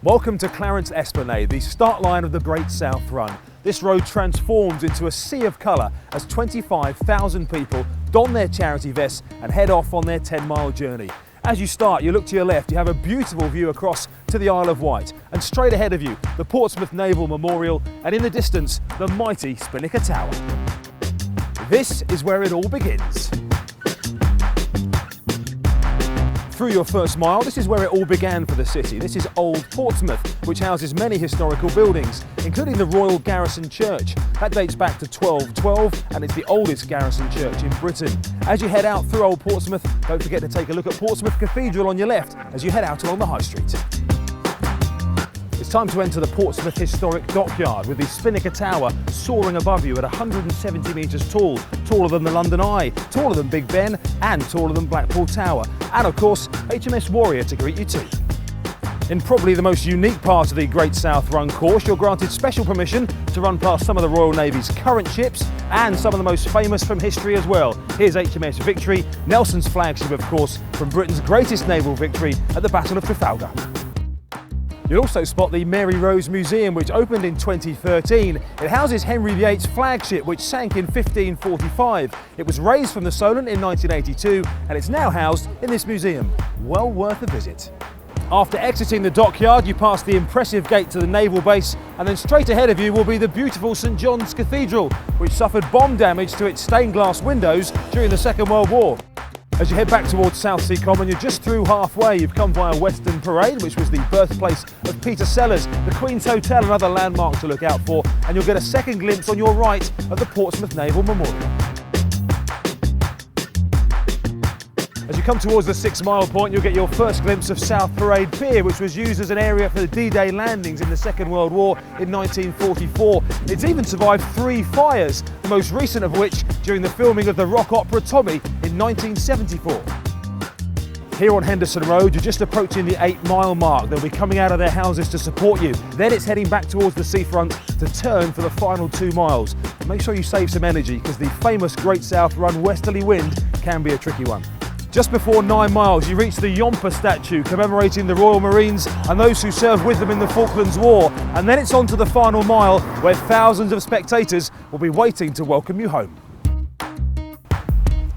Welcome to Clarence Esplanade, the start line of the Great South Run. This road transforms into a sea of colour as 25,000 people don their charity vests and head off on their 10-mile journey. As you start, you look to your left, you have a beautiful view across to the Isle of Wight, and straight ahead of you, the Portsmouth Naval Memorial, and in the distance, the mighty Spinnaker Tower. This is where it all begins. Through your first mile, this is where it all began for the city. This is Old Portsmouth, which houses many historical buildings, including the Royal Garrison Church. That dates back to 1212 and it's the oldest garrison church in Britain. As you head out through Old Portsmouth, don't forget to take a look at Portsmouth Cathedral on your left as you head out along the High Street. It's time to enter the Portsmouth Historic Dockyard with the Spinnaker Tower soaring above you at 170 metres tall, taller than the London Eye, taller than Big Ben and taller than Blackpool Tower, and of course HMS Warrior to greet you too. In probably the most unique part of the Great South Run course, you're granted special permission to run past some of the Royal Navy's current ships and some of the most famous from history as well. Here's HMS Victory, Nelson's flagship of course, from Britain's greatest naval victory at the Battle of Trafalgar. You'll also spot the Mary Rose Museum, which opened in 2013. It houses Henry VIII's flagship, which sank in 1545. It was raised from the Solent in 1982, and it's now housed in this museum. Well worth a visit. After exiting the dockyard, you pass the impressive gate to the naval base, and then straight ahead of you will be the beautiful St John's Cathedral, which suffered bomb damage to its stained glass windows during the Second World War. As you head back towards Southsea Common, you're just through halfway. You've come via Western Parade, which was the birthplace of Peter Sellers, the Queen's Hotel, another landmark to look out for, and you'll get a second glimpse on your right of the Portsmouth Naval Memorial. As you come towards the 6-mile point, you'll get your first glimpse of South Parade Pier, which was used as an area for the D-Day landings in the Second World War in 1944. It's even survived 3 fires, the most recent of which during the filming of the rock opera Tommy in 1974. Here on Henderson Road, you're just approaching the 8-mile mark. They'll be coming out of their houses to support you. Then it's heading back towards the seafront to turn for the final 2 miles. Make sure you save some energy because the famous Great South Run westerly wind can be a tricky one. Just before 9 miles, you reach the Yomper statue commemorating the Royal Marines and those who served with them in the Falklands War. And then it's on to the final mile where thousands of spectators will be waiting to welcome you home.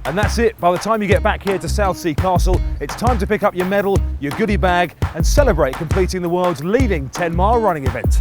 And that's it. By the time you get back here to Southsea Castle, it's time to pick up your medal, your goodie bag and celebrate completing the world's leading 10-mile running event.